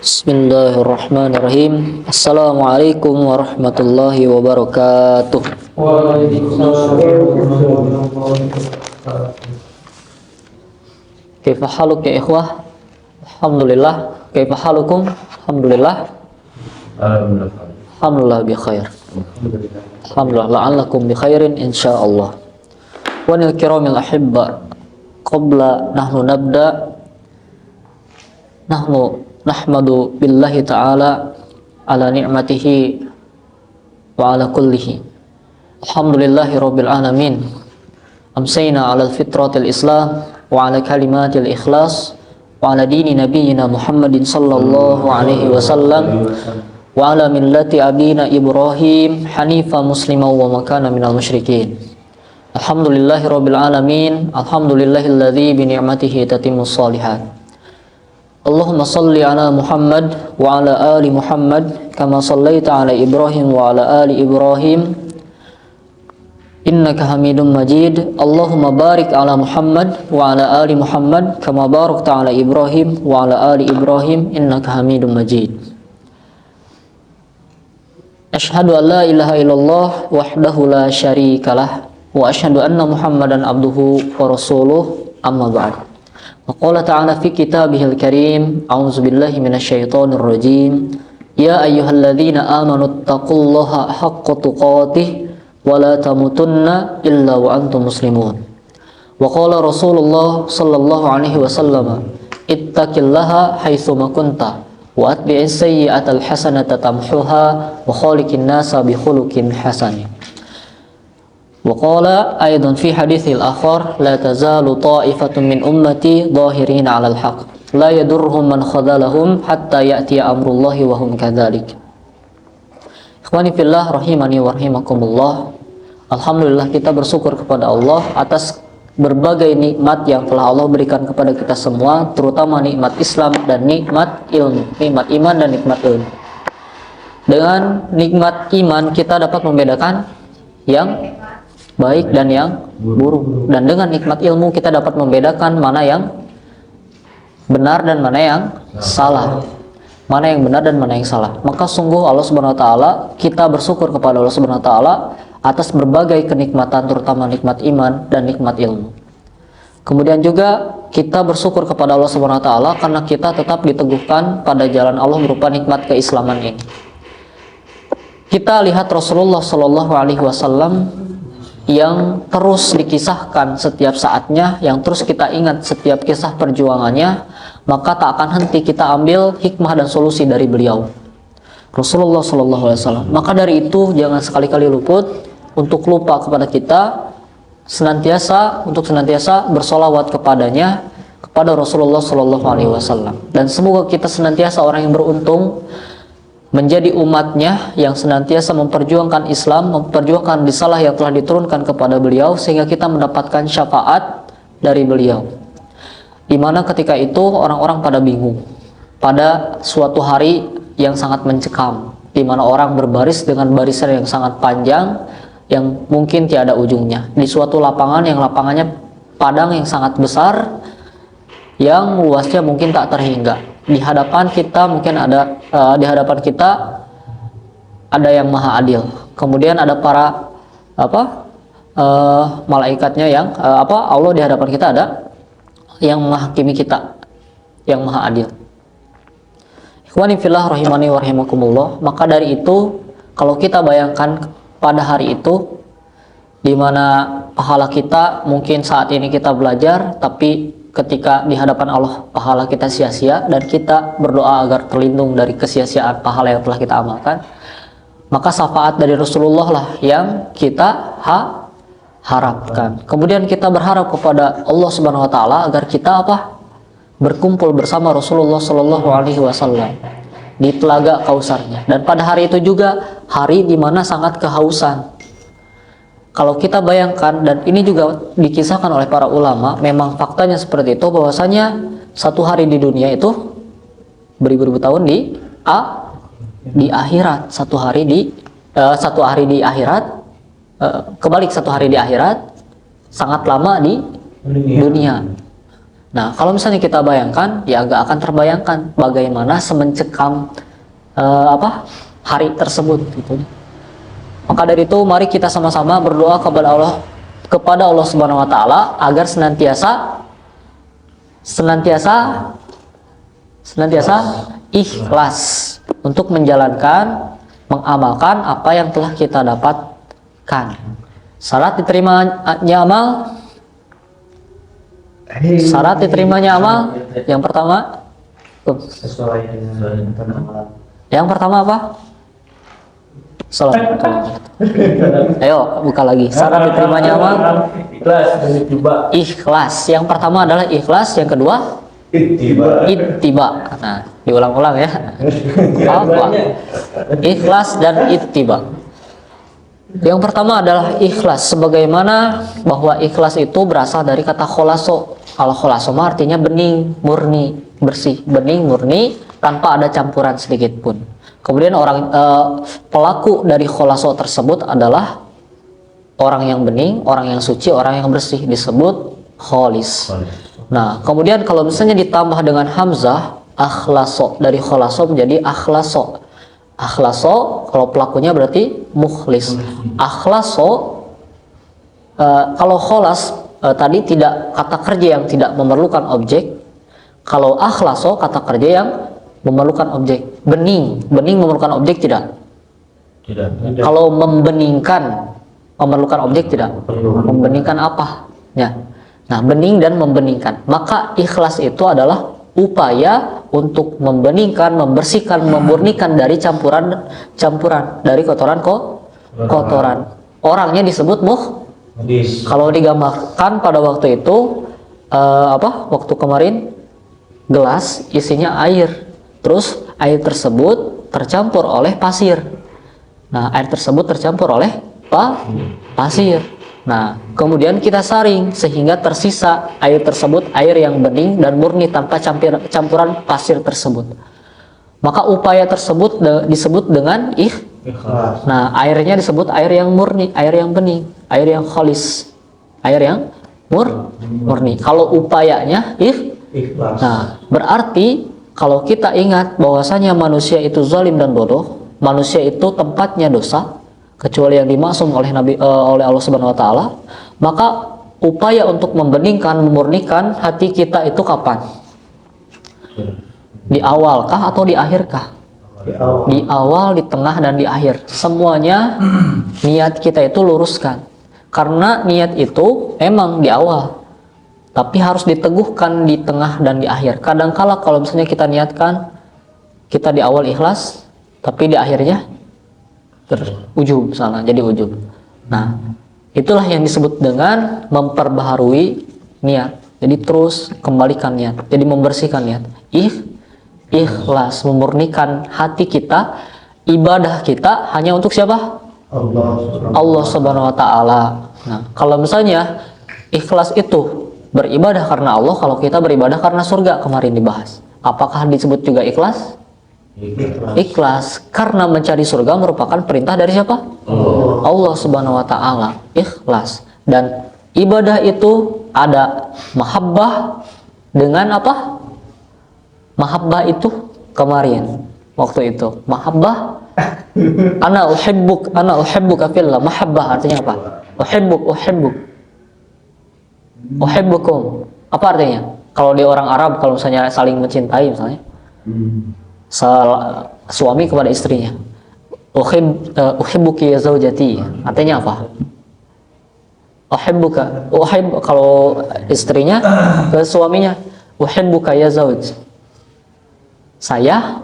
Bismillahirrahmanirrahim. Assalamualaikum warahmatullahi wabarakatuh. Kaifa haluk ya ikhwah? Alhamdulillah. Kaifa halukum? Alhamdulillah. Alhamdulillah bi khair. Alhamdulillah la'allakum bi khairin insyaallah. Wa nil kiramil ahibba, qabla nahnu nabda nahnu nahmadu billahi ta'ala ala ni'matihi wa ala kullihi. Alhamdulillahi rabbil alamin. Amsayna ala fitratil islam wa ala kalimatil ikhlas wa ala dini nabiyyina Muhammadin sallallahu alaihi wasallam wa ala millati abina Ibrahim hanifa muslima wa makana minal musyrikin. Alhamdulillahi rabbil alamin. Alhamdulillahilladzi bi ni'matihi tatimmus shalihat. Allahumma salli ala Muhammad wa ala ali Muhammad kama sallaita ala Ibrahim wa ala ali Ibrahim innaka Hamidum Majid. Allahumma barik ala Muhammad wa ala ali Muhammad kama barakta ala Ibrahim wa ala ali Ibrahim innaka Hamidum Majid. Asyhadu an la ilaha illallah wahdahu la syarikalah wa asyhadu anna Muhammadan abduhu wa rasuluh, amma ba'd. Waqala ta'ala fi kitabihil karim, a'udzu billahi minasyaitonir rajim, ya ayyuhalladzina amanu taqullaha haqqa tuqatih wa la tamutunna illa wa antum muslimun. Wa qala Rasulullah sallallahu alaihi wasallam, ittaqillaha haitsu ma kunta wa atbi'is sayyi'atal hasanata tamhuha wa khaliqin nasa bi khuluqin hasan. Wa qala aidan fi haditsil akhar, la tazalu ta'ifatun min ummati dhahirin 'alal haqq la yadurruhum man khadalahum hatta ya'tiya amrullahi wa hum kadzalik. Ikhwani fillah rahimani wa rahimakumullah. Alhamdulillah, kita bersyukur kepada Allah atas berbagai nikmat yang telah Allah berikan kepada kita semua, terutama nikmat Islam dan nikmat ilmu, nikmat iman dan nikmat ilmu. Dengan nikmat iman kita dapat membedakan yang baik dan yang buruk, dan dengan nikmat ilmu kita dapat membedakan mana yang benar dan mana yang salah, mana yang benar dan mana yang salah. Maka sungguh Allah Subhanahu wa taala, kita bersyukur kepada Allah Subhanahu wa taala atas berbagai kenikmatan, terutama nikmat iman dan nikmat ilmu. Kemudian juga kita bersyukur kepada Allah Subhanahu wa taala karena kita tetap diteguhkan pada jalan Allah berupa nikmat keislaman ini. Kita lihat Rasulullah Shallallahu alaihi wasallam yang terus dikisahkan setiap saatnya, yang terus kita ingat setiap kisah perjuangannya, maka tak akan henti kita ambil hikmah dan solusi dari beliau, Rasulullah SAW. Maka dari itu jangan sekali-kali luput untuk lupa kepada kita, senantiasa bersolawat kepadanya, kepada Rasulullah SAW. Dan semoga kita senantiasa orang yang beruntung, menjadi umatnya yang senantiasa memperjuangkan Islam, memperjuangkan risalah yang telah diturunkan kepada beliau, sehingga kita mendapatkan syafaat dari beliau. Dimana ketika itu orang-orang pada bingung pada suatu hari yang sangat mencekam, dimana orang berbaris dengan barisan yang sangat panjang yang mungkin tiada ujungnya, di suatu lapangan yang lapangannya padang yang sangat besar, yang luasnya mungkin tak terhingga. Di hadapan kita mungkin ada ada yang maha adil. Kemudian ada para malaikatnya yang Allah di hadapan kita ada yang menghakimi kita, yang maha adil. Ikhwani fillah rahimani wa rahimakumullah. Maka dari itu, kalau kita bayangkan pada hari itu, di mana pahala kita mungkin saat ini kita belajar, tapi ketika di hadapan Allah pahala kita sia-sia, dan kita berdoa agar terlindung dari kesia-siaan pahala yang telah kita amalkan, maka syafaat dari Rasulullah lah yang kita harapkan. Kemudian kita berharap kepada Allah Subhanahu wa taala agar kita berkumpul bersama Rasulullah Shallallahu alaihi wasallam di telaga Kausarnya. Dan pada hari itu juga hari di mana sangat kehausan. Kalau kita bayangkan, dan ini juga dikisahkan oleh para ulama, memang faktanya seperti itu, bahwasanya satu hari di dunia itu beribu-ribu tahun di akhirat. Satu hari di akhirat, kebalik, satu hari di akhirat sangat lama di dunia. Nah, kalau misalnya kita bayangkan, ya agak akan terbayangkan bagaimana semencekam hari tersebut gitu. Maka dari itu mari kita sama-sama berdoa kepada Allah Subhanahu wa taala agar senantiasa ikhlas untuk menjalankan, mengamalkan apa yang telah kita dapatkan. Syarat diterimanya amal, yang pertama, apa? Salam. Ayo buka lagi. Syarat diterimanya amal, ikhlas. Yang pertama adalah ikhlas, yang kedua ittiba. Nah, diulang-ulang ya. Apa? Ikhlas dan ittiba. Yang pertama adalah ikhlas, sebagaimana bahwa ikhlas itu berasal dari kata kholaso. Kalau kholaso artinya bening, murni, bersih, bening, murni, tanpa ada campuran sedikit pun. Kemudian pelaku dari kholaso tersebut adalah orang yang bening, orang yang suci, orang yang bersih, disebut kholis. Nah, kemudian kalau misalnya ditambah dengan hamzah, akhlaso, dari kholaso menjadi akhlaso. Akhlaso kalau pelakunya berarti mukhlis. Akhlaso kalau kholas tadi tidak kata kerja yang tidak memerlukan objek. Kalau akhlaso kata kerja yang memerlukan objek. Bening memerlukan objek tidak? Tidak. Kalau membeningkan memerlukan objek tidak? Membeningkan apa? Ya. Nah, bening dan membeningkan. Maka ikhlas itu adalah upaya untuk membeningkan, membersihkan, memurnikan dari campuran dari kotoran. Orangnya disebut mukhlis. Kalau digambarkan pada waktu itu waktu kemarin gelas isinya air. Terus air tersebut tercampur oleh pasir. Nah, air tersebut tercampur oleh pasir. Nah, kemudian kita saring sehingga tersisa air tersebut, air yang bening dan murni tanpa campuran pasir tersebut. Maka upaya tersebut disebut dengan ikhlas. Nah, airnya disebut air yang murni, air yang bening, air yang khalis, air yang murni. Kalau upayanya ikhlas. Nah, berarti kalau kita ingat bahwasanya manusia itu zalim dan bodoh, manusia itu tempatnya dosa, kecuali yang dimaksum oleh oleh Allah Subhanahu wa taala, maka upaya untuk membeningkan, memurnikan hati kita itu kapan? Di awalkah atau di akhirkah? Di awal, di tengah, dan di akhir. Semuanya niat kita itu luruskan. Karena niat itu emang di awal, tapi harus diteguhkan di tengah dan di akhir. Kadangkala kalau misalnya kita niatkan, kita di awal ikhlas, tapi di akhirnya ujub, misalnya jadi ujub. Nah, itulah yang disebut dengan memperbaharui niat. Jadi terus kembalikan niat, jadi membersihkan niat. Ikhlas, memurnikan hati kita, ibadah kita hanya untuk siapa? Allah Subhanahu wa taala. Nah, kalau misalnya ikhlas itu beribadah karena Allah, kalau kita beribadah karena surga kemarin dibahas, apakah disebut juga ikhlas? Ikhlas, karena mencari surga merupakan perintah dari siapa? Allah Subhanahu wa taala. Ikhlas. Dan ibadah itu ada mahabbah dengan apa? Mahabbah itu kemarin waktu itu mahabbah, ana uhibbuka fillah. Mahabbah artinya apa? Uhibbukum. Apa artinya? Kalau di orang Arab, kalau misalnya saling mencintai, misalnya suami kepada istrinya, uhibbuki ya zaujati, artinya apa? Kalau istrinya ke suaminya, uhibbuka ya zauj, saya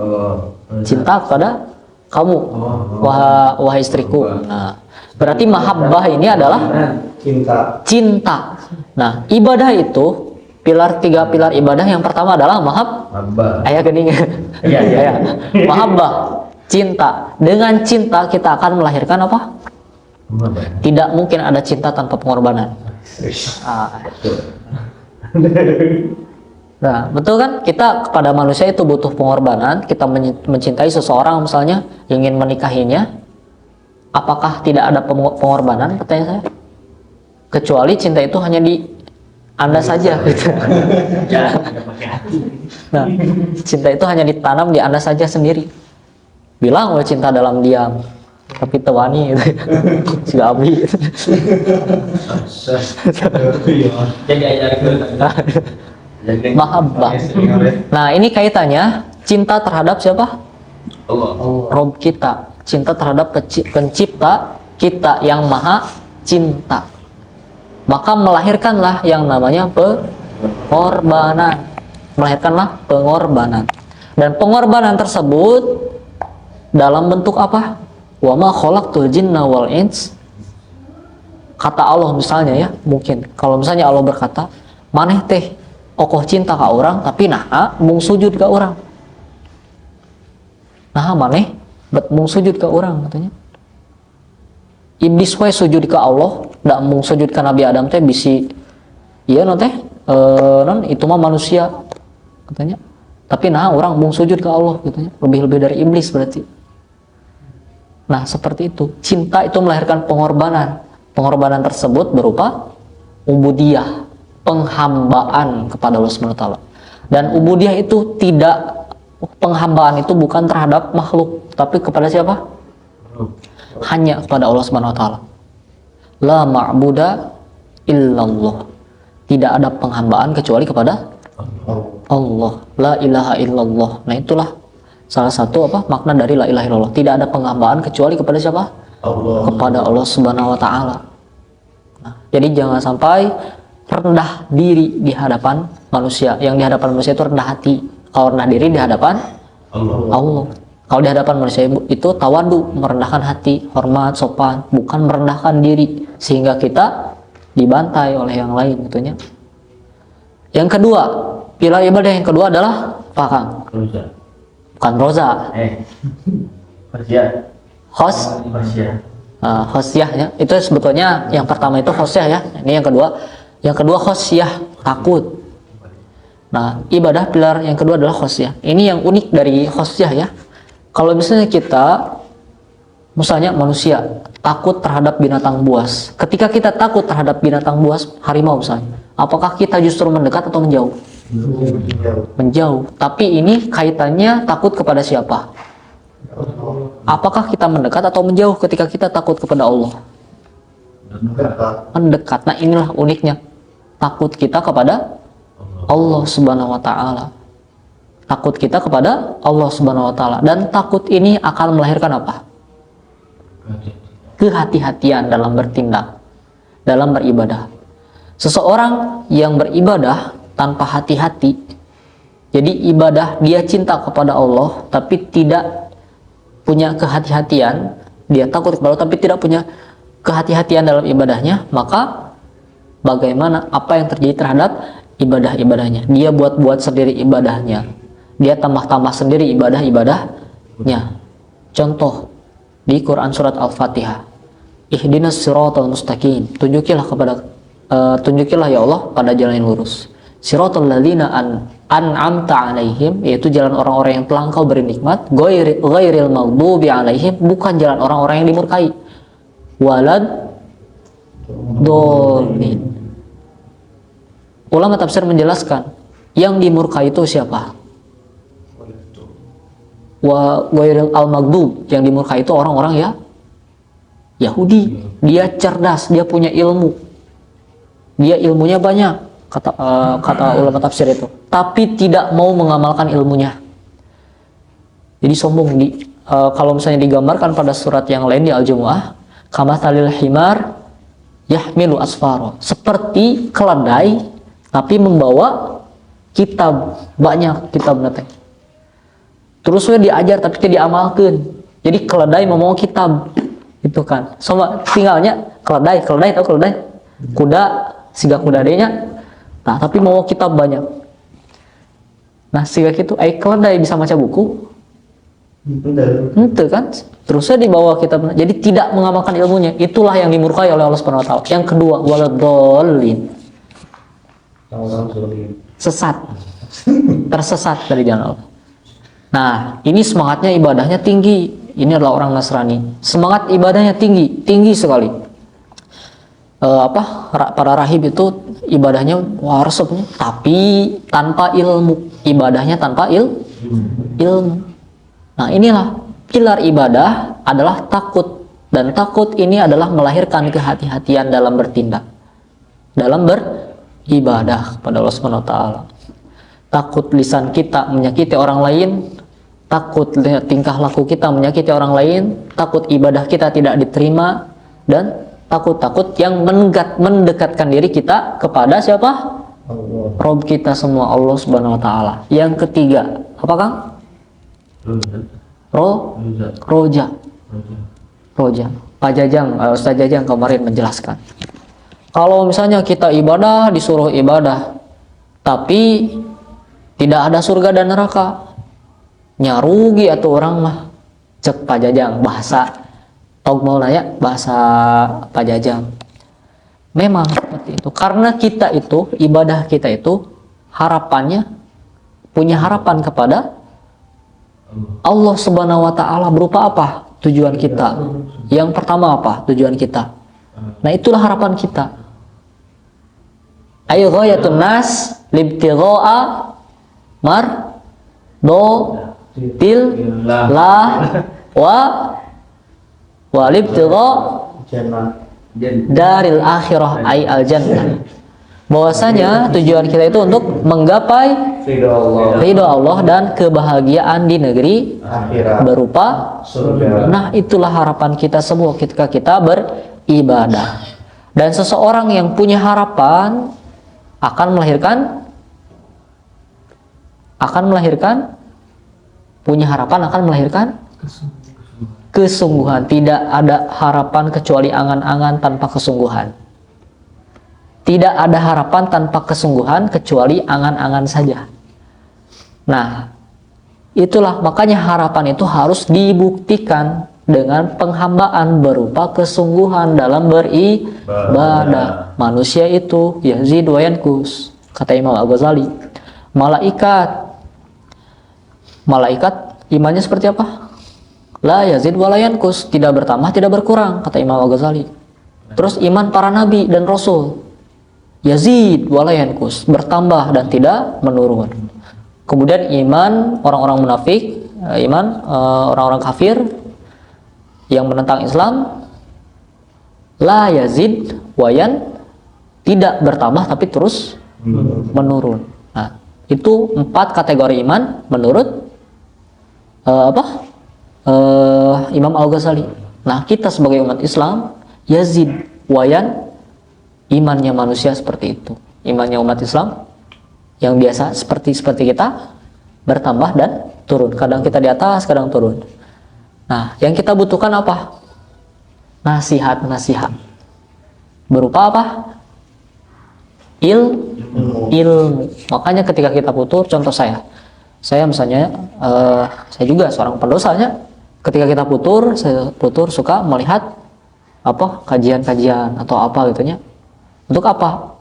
cinta kepada kamu, wahai istriku. Nah, berarti mahabbah ini adalah cinta. Nah, ibadah itu tiga pilar ibadah. Yang pertama adalah ayah gening. Iya. Mahabbah, cinta. Dengan cinta kita akan melahirkan apa? Tidak mungkin ada cinta tanpa pengorbanan. Nah, betul kan? Kita kepada manusia itu butuh pengorbanan. Kita mencintai seseorang misalnya, ingin menikahinya, apakah tidak ada pengorbanan? Pertanyaan saya. Kecuali cinta itu hanya Anda saja gitu. Nah, cinta itu hanya ditanam di Anda saja sendiri. Bilang we cinta dalam diam, tapi tewani gitu. Si Abi. Jadi ajarkan. Mahabbah. Nah, ini kaitannya cinta terhadap siapa? Allah. Rob kita. Cinta terhadap pencipta kita yang maha cinta. Maka melahirkanlah yang namanya pengorbanan. Melahirkanlah pengorbanan. Dan pengorbanan tersebut dalam bentuk apa? Wa ma khalaqtul jinna wal ins. Kata Allah misalnya ya, mungkin kalau misalnya Allah berkata, maneh teh okoh cinta ka orang tapi nah mung sujud ka orang. Nah maneh mung sujud ka orang katanya. Iblis wae sujud ka Allah, da mung sujud ka Nabi Adam teh bisi ieu non teh non itu mah manusia katanya. Tapi nah orang mung sujud ka Allah katanya. Lebih-lebih dari iblis berarti. Nah, seperti itu. Cinta itu melahirkan pengorbanan. Pengorbanan tersebut berupa ubudiyah, penghambaan kepada Allah SWT. Dan ubudiyah itu tidak, penghambaan itu bukan terhadap makhluk, tapi kepada siapa? Hanya kepada Allah SWT. La ma'buda illallah. Tidak ada penghambaan kecuali kepada Allah. La ilaha illallah. Nah, itulah salah satu makna dari la ilaha illallah. Tidak ada penghambaan kecuali kepada siapa? Allah. Kepada Allah Subhanahu wa taala. Nah, jadi jangan sampai rendah diri di hadapan manusia. Yang di hadapan manusia itu rendah hati. Kalau rendah diri di hadapan Allah. Kalau di hadapan manusia itu tawadu, merendahkan hati, hormat, sopan, bukan merendahkan diri sehingga kita dibantai oleh yang lain tentunya. Yang kedua, pilar ibadah yang kedua adalah apa, Kang? Bukan roza. Khosyah ya. Itu sebetulnya yang pertama itu khosyah ya. Ini yang kedua. Yang kedua khosyah, takut. Nah, ibadah pilar yang kedua adalah khosyah. Ini yang unik dari khosyah ya. Kalau misalnya kita, misalnya manusia takut terhadap binatang buas. Ketika kita takut terhadap binatang buas, harimau misalnya, apakah kita justru mendekat atau menjauh? Menjauh. Tapi ini kaitannya takut kepada siapa? Apakah kita mendekat atau menjauh ketika kita takut kepada Allah? Mendekat. Nah, inilah uniknya. Takut kita kepada Allah Subhanahu wa taala. Takut kita kepada Allah Subhanahu wa taala, dan takut ini akan melahirkan apa? Kehati-hatian dalam bertindak, dalam beribadah. Seseorang yang beribadah tanpa hati-hati, jadi ibadah dia cinta kepada Allah tapi tidak punya kehati-hatian, dia takut kepada Allah tapi tidak punya kehati-hatian dalam ibadahnya, maka bagaimana, apa yang terjadi terhadap ibadah-ibadahnya? Dia buat-buat sendiri ibadahnya, dia tambah-tambah sendiri ibadah-ibadahnya. Contoh di Quran surat Al-Fatihah, ihdinas siratal mustaqim, tunjukilah ya Allah pada jalan yang lurus. Siratal ladzina an'amta alaihim, yaitu jalan orang-orang yang telah Engkau beri nikmat. Ghairil maghdubi alaihim, bukan jalan orang-orang yang dimurkai. Walad dolin. Ulama tafsir menjelaskan yang dimurkai itu siapa? Wa ghairil al-maghdub, yang dimurkai itu orang-orang ya Yahudi. Dia cerdas, dia punya ilmu, dia ilmunya banyak, kata ulama tafsir itu, tapi tidak mau mengamalkan ilmunya. Jadi sombong. Kalau misalnya digambarkan pada surat yang lain di Al-Jumu'ah, kamatsalil himar yahmilu asfaro, seperti keledai tapi membawa kitab, banyak kitab nanti. Terus diajar tapi tidak diamalkan. Jadi keledai membawa kitab, itu kan. Sama tinggalnya keledai tahu keledai? Kuda, siga kuda adanya. Nah, tapi mau kitab banyak. Nah, siga gitu, keledai bisa baca buku. Itu kan. Terusnya dibawa kitab. Jadi tidak mengamalkan ilmunya. Itulah yang dimurkai oleh Allah Subhanahu wa taala. Yang kedua, waladhdallin. Sesat. Tersesat dari jalan Allah. Nah, ini semangatnya ibadahnya tinggi. Ini adalah orang Nasrani. Semangat ibadahnya tinggi sekali. para rahib itu ibadahnya wah resepnya, tapi tanpa ilmu, ibadahnya tanpa ilmu. Nah inilah pilar ibadah adalah takut, dan takut ini adalah melahirkan kehati-hatian dalam bertindak, dalam beribadah kepada Allah Subhanahu wa taala. Takut lisan kita menyakiti orang lain, takut tingkah laku kita menyakiti orang lain, takut ibadah kita tidak diterima, dan takut yang mendekatkan diri kita kepada siapa? Allah. Rob kita semua, Allah Subhanahu wa taala. Yang ketiga, apa Kang? Roja. Pak Jajang, Ustaz Jajang kemarin menjelaskan. Kalau misalnya kita ibadah, disuruh ibadah, tapi tidak ada surga dan neraka, nyarugi atau orang mah, cek Pak Jajang, bahasa tog mau nanya bahasa Pak Jajang. Memang seperti itu, karena kita itu, ibadah kita itu harapannya, punya harapan kepada Allah Subhanahu wa taala. Berupa apa tujuan kita? Yang pertama apa tujuan kita? Nah itulah harapan kita. Ayo ghayatun nas libtigha'a mardotil lah wa libtigha' daril akhirah ay al jannah. Bahwasanya tujuan kita itu untuk menggapai ridho Allah dan kebahagiaan di negeri Akhirat. berupa Surga. Nah itulah harapan kita semua ketika kita beribadah. Dan seseorang yang punya harapan akan melahirkan punya harapan akan melahirkan kesungguhan. Tidak ada harapan kecuali angan-angan tanpa kesungguhan. Tidak ada harapan tanpa kesungguhan kecuali angan-angan saja. Nah, itulah makanya harapan itu harus dibuktikan dengan penghambaan berupa kesungguhan dalam beribadah. Manusia itu yazid wa yanqus, kata Imam Al-Ghazali. Malaikat imannya seperti apa? La yazid wa la yanqus, tidak bertambah tidak berkurang, kata Imam Al-Ghazali. Terus iman para nabi dan rasul, yazid wa la yanqus, bertambah dan tidak menurun. Kemudian iman orang-orang munafik, iman orang-orang kafir yang menentang Islam, la yazid wa yan, tidak bertambah tapi terus menurun. Nah, itu 4 kategori iman menurut Imam Al-Ghazali. Nah, kita sebagai umat Islam, yazid wa yan, imannya manusia seperti itu. Imannya umat Islam yang biasa seperti kita bertambah dan turun. Kadang kita di atas, kadang turun. Nah, yang kita butuhkan apa? Nasihat. Berupa apa? Ilmu. Makanya ketika kita putur, contoh saya misalnya, saya juga seorang pendosanya. Ketika kita saya putur suka melihat apa kajian-kajian atau apa gitunya. Untuk apa?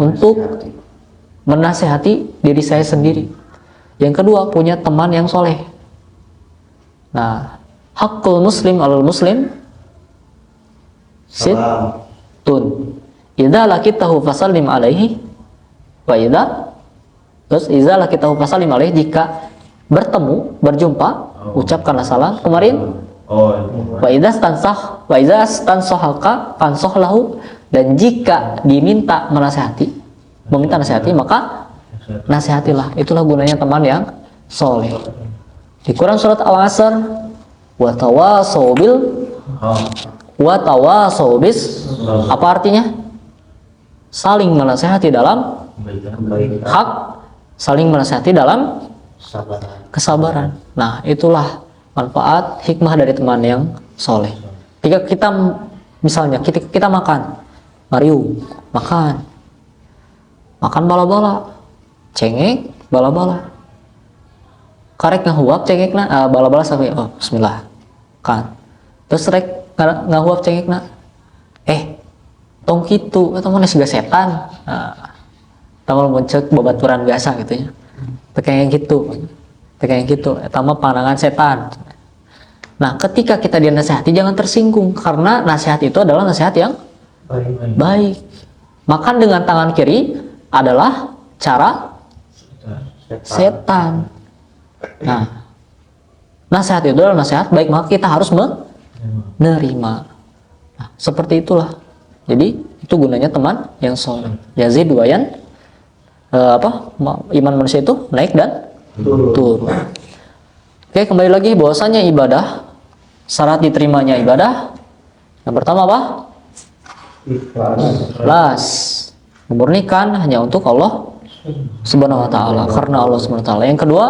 Untuk menasehati diri saya sendiri. Yang kedua, punya teman yang soleh. Nah, hakul muslim alal muslim sittun. Idza laqitahu fasallim alaihi wa idza laqitahu fasallim alaihi, jika berjumpa ucapkanlah salam. Kemarin wa idza stansahaka fansahlahu, dan jika meminta nasihati maka nasihatilah. Itulah gunanya teman yang soleh. Di Quran surat Al-Asr, wa tawassaw bis, apa artinya? Saling menasihati dalam hak, saling menasihati dalam kesabaran. Nah, itulah manfaat hikmah dari teman yang soleh. Ketika kita misalnya kita makan, Mario makan bala-bala, cengek bala-bala, karek ngahuap cengekna, bala-bala sampai bismillah kan, terus rek ngahuap cengekna, tong kitu atau mana siga setan, tamal muncul babaturan biasa gitu ya, kayak gitu, etama pandangan setan. Nah, ketika kita dinasihati jangan tersinggung, karena nasihat itu adalah nasihat yang baik. Makan dengan tangan kiri adalah cara setan. Nah, nasihat itu adalah nasihat baik, maka kita harus menerima. Nah, seperti itulah. Jadi itu gunanya teman yang soleh. Yazid wayan iman manusia itu naik dan turun. Oke, kembali lagi bahwasanya ibadah, syarat diterimanya ibadah yang pertama apa? Ikhlas. Memurnikan hanya untuk Allah Subhanahu wa taala, karena Allah Subhanahu wa taala. Yang kedua,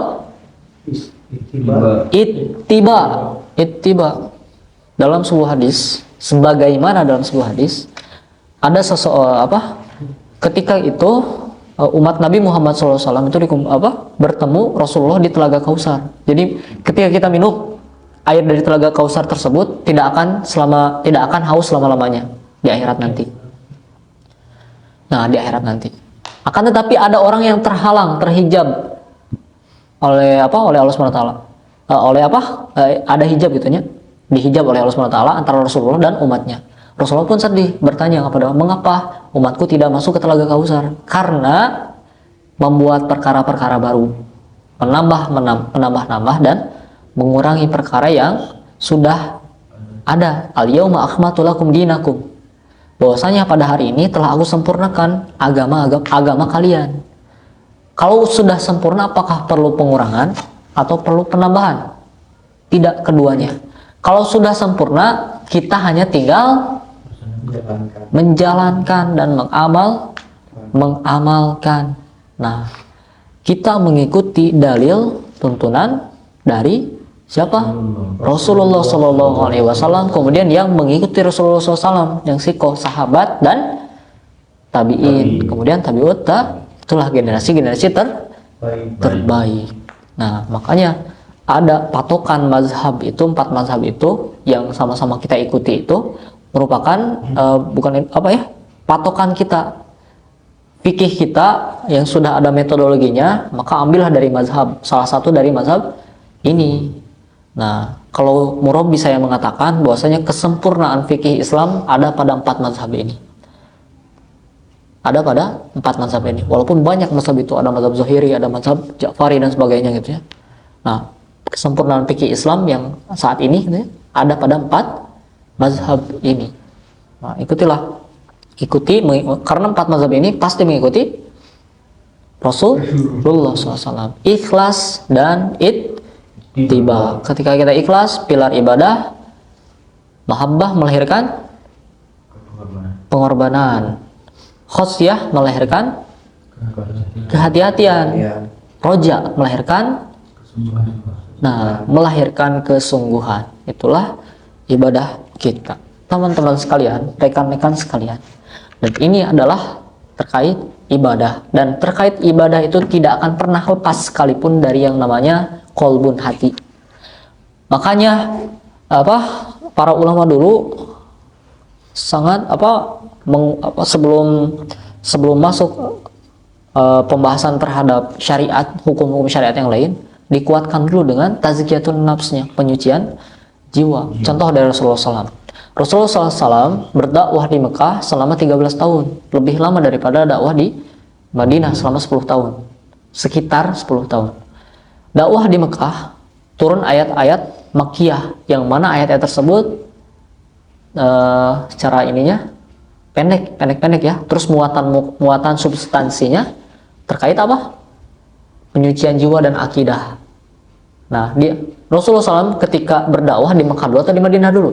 ittiba. Dalam sebuah hadis, sebagaimana dalam sebuah hadis ada seseorang ketika itu umat Nabi Muhammad SAW itu bertemu Rasulullah di Telaga Kausar. Jadi ketika kita minum air dari Telaga Kausar tersebut tidak akan haus selama-lamanya di akhirat nanti. Nah, di akhirat nanti. Akan tetapi ada orang yang terhijab oleh Allah Subhanahu wa taala. Ada hijab gitunya. Dihijab oleh Allah Subhanahu wa taala antara Rasulullah dan umatnya. Rasulullah pun sedih, bertanya kepada mengapa umatku tidak masuk ke Telaga Kausar? Karena membuat perkara-perkara baru, menambah dan mengurangi perkara yang sudah ada. Al-yauma akmaltu lakum dinakum. Bahwasanya pada hari ini telah aku sempurnakan agama kalian. Kalau sudah sempurna, apakah perlu pengurangan atau perlu penambahan? Tidak, keduanya. Kalau sudah sempurna, kita hanya tinggal menjalankan dan mengamalkan. Nah, kita mengikuti dalil tuntunan dari siapa? Rasulullah SAW. Kemudian yang mengikuti Rasulullah SAW, yang sikoh sahabat dan tabiin. Kemudian tabiut, itulah generasi terbaik. Nah, makanya ada patokan mazhab itu, 4 mazhab itu yang sama-sama kita ikuti itu merupakan patokan kita, fikih kita yang sudah ada metodologinya, maka ambillah dari mazhab, salah satu dari mazhab ini. Nah, kalau murabbi saya mengatakan bahwasanya kesempurnaan fikih Islam ada pada 4 mazhab ini. Ada pada 4 mazhab ini. Walaupun banyak mazhab itu, ada mazhab Zuhiri, ada mazhab Ja'fari dan sebagainya gitu ya. Nah, kesempurnaan fikih Islam yang saat ini gitu ya, ada pada 4 mazhab ini. Nah, ikuti karena 4 mazhab ini pasti mengikuti Rasulullah SAW. Ikhlas dan ittiba. Ketika kita ikhlas, pilar ibadah. Mahabbah melahirkan pengorbanan. Khosyah melahirkan kehati-hatian. Roja melahirkan melahirkan kesungguhan. Itulah ibadah kita, teman-teman sekalian, rekan-rekan sekalian. Dan ini adalah terkait ibadah, dan terkait ibadah itu tidak akan pernah lepas sekalipun dari yang namanya qalbun, hati. Makanya para ulama dulu sangat sebelum masuk pembahasan terhadap syariat, hukum-hukum syariat yang lain, dikuatkan dulu dengan tazkiyatun nafsnya, penyucian jiwa. Contoh dari Rasulullah SAW. Rasulullah SAW berdakwah di Mekah selama 13 tahun, lebih lama daripada dakwah di Madinah selama 10 tahun, sekitar 10 tahun. Dakwah di Mekah, turun ayat-ayat Makkiyah, yang mana ayat-ayat tersebut secara ininya pendek ya. Terus muatan substansinya terkait apa? Penyucian jiwa dan akidah. Nah, Rasulullah SAW ketika berdakwah di Mekah dulu atau di Madinah dulu?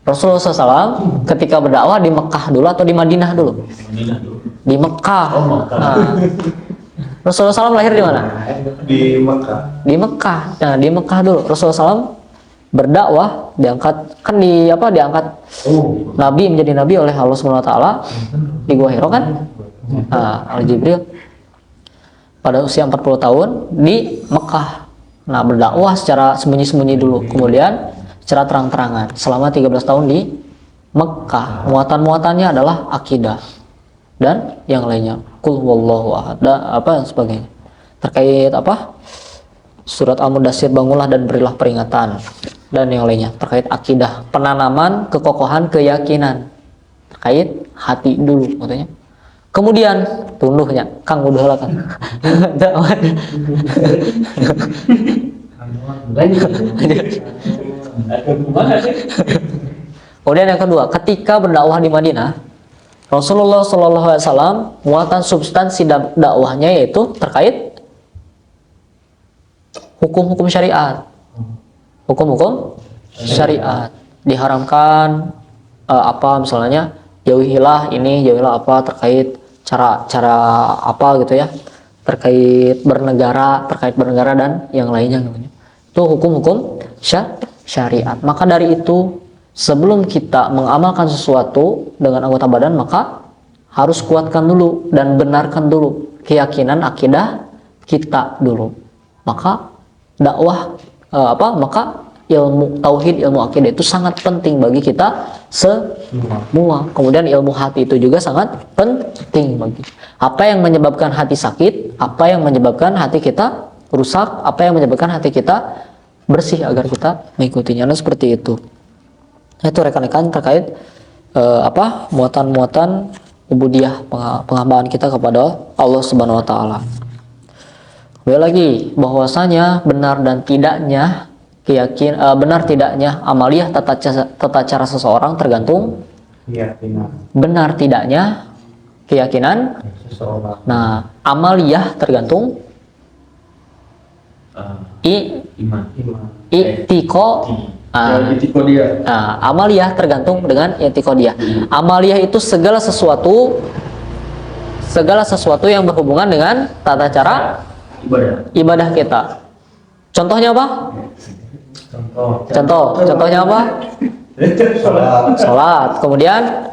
Rasulullah SAW ketika berdakwah di Mekah dulu atau di Madinah dulu? Di Mekah. Nah, Rasulullah SAW lahir di mana? Di Mekah. Di Mekah. Nah, di Mekah dulu. Rasulullah SAW berdakwah, diangkat Nabi, menjadi Nabi oleh Allah Subhanahu wa taala di Gua Hiro kan? Oleh Jibril. Pada usia 40 tahun di Mekah. Nah, berdakwah secara sembunyi-sembunyi dulu, kemudian secara terang-terangan selama 13 tahun di Mekah. Muatan-muatannya adalah akidah dan yang lainnya. Qul huwallahu ahad, dan sebagainya. Terkait Surat Al-Mudaththir, bangunlah dan berilah peringatan, dan yang lainnya terkait akidah, penanaman kekokohan keyakinan terkait hati dulu katanya. Kemudian tunduhnya Kang udah lah Kang. Kemudian yang kedua, ketika berdakwah di Madinah, Rasulullah SAW muatan substansi dakwahnya yaitu terkait hukum-hukum syariat. Hukum-hukum syariat diharamkan apa misalnya jauhilah ini, jauhilah apa terkait cara apa gitu ya, terkait bernegara dan yang lainnya gitu. Itu hukum-hukum syariat. Maka dari itu sebelum kita mengamalkan sesuatu dengan anggota badan, maka harus kuatkan dulu dan benarkan dulu keyakinan akidah kita dulu. Maka dakwah maka ilmu tauhid, ilmu akidah itu sangat penting bagi kita semua. Kemudian ilmu hati itu juga sangat penting bagi. Apa yang menyebabkan hati sakit, apa yang menyebabkan hati kita rusak, apa yang menyebabkan hati kita bersih agar kita mengikutinya. Nah, seperti itu. Itu rekan-rekan terkait muatan-muatan ubudiyah, penghambaan kita kepada Allah Subhanahu wa taala. Kembali lagi bahwasanya benar tidaknya amaliyah tata cara seseorang tergantung keyakinan. Benar tidaknya keyakinan Seseorang. Nah, amaliyah tergantung Iman. I'tiqadiyah. Amaliyah tergantung dengan i'tiqadiyah. Amaliyah itu segala sesuatu yang berhubungan dengan tata cara ibadah kita. Contohnya apa? Contohnya apa? Salat. Kemudian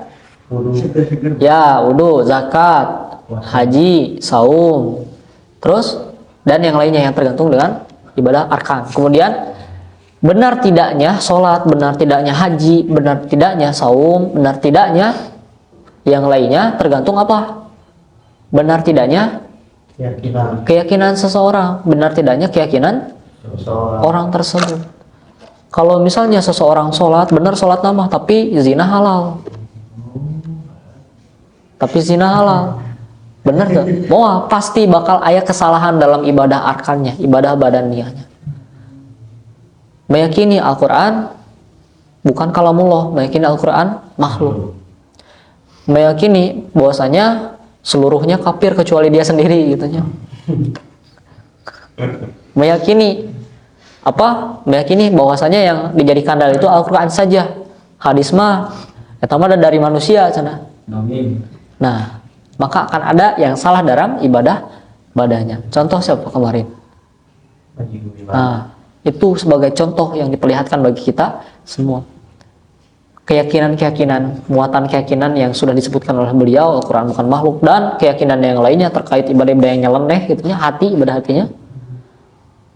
wudu, zakat, haji, saum. Terus dan yang lainnya yang tergantung dengan ibadah arkan. Kemudian benar tidaknya salat, benar tidaknya haji, benar tidaknya saum, benar tidaknya yang lainnya tergantung apa? Benar tidaknya keyakinan seseorang, benar tidaknya keyakinan orang tersebut. Kalau misalnya seseorang sholat, benar sholat nama, tapi zina halal. Benar tuh? Pasti bakal ada kesalahan dalam ibadah arkannya, ibadah badaniyahnya. Meyakini Al-Quran bukan kalamullah, meyakini Al-Quran makhluk. Meyakini bahwasanya seluruhnya kafir kecuali dia sendiri gitunya. Meyakini bahwasanya yang dijadikan dalil itu Al-Quran saja. Hadis mah dari manusia sana. Nah, maka akan ada yang salah dalam ibadah badannya. Contoh siapa kemarin? Nah, itu sebagai contoh yang diperlihatkan bagi kita semua. Keyakinan, muatan keyakinan yang sudah disebutkan oleh beliau, Al-Quran bukan makhluk, dan keyakinan yang lainnya terkait ibadah-ibadah yang nyeleneh gitunya, ibadah hatinya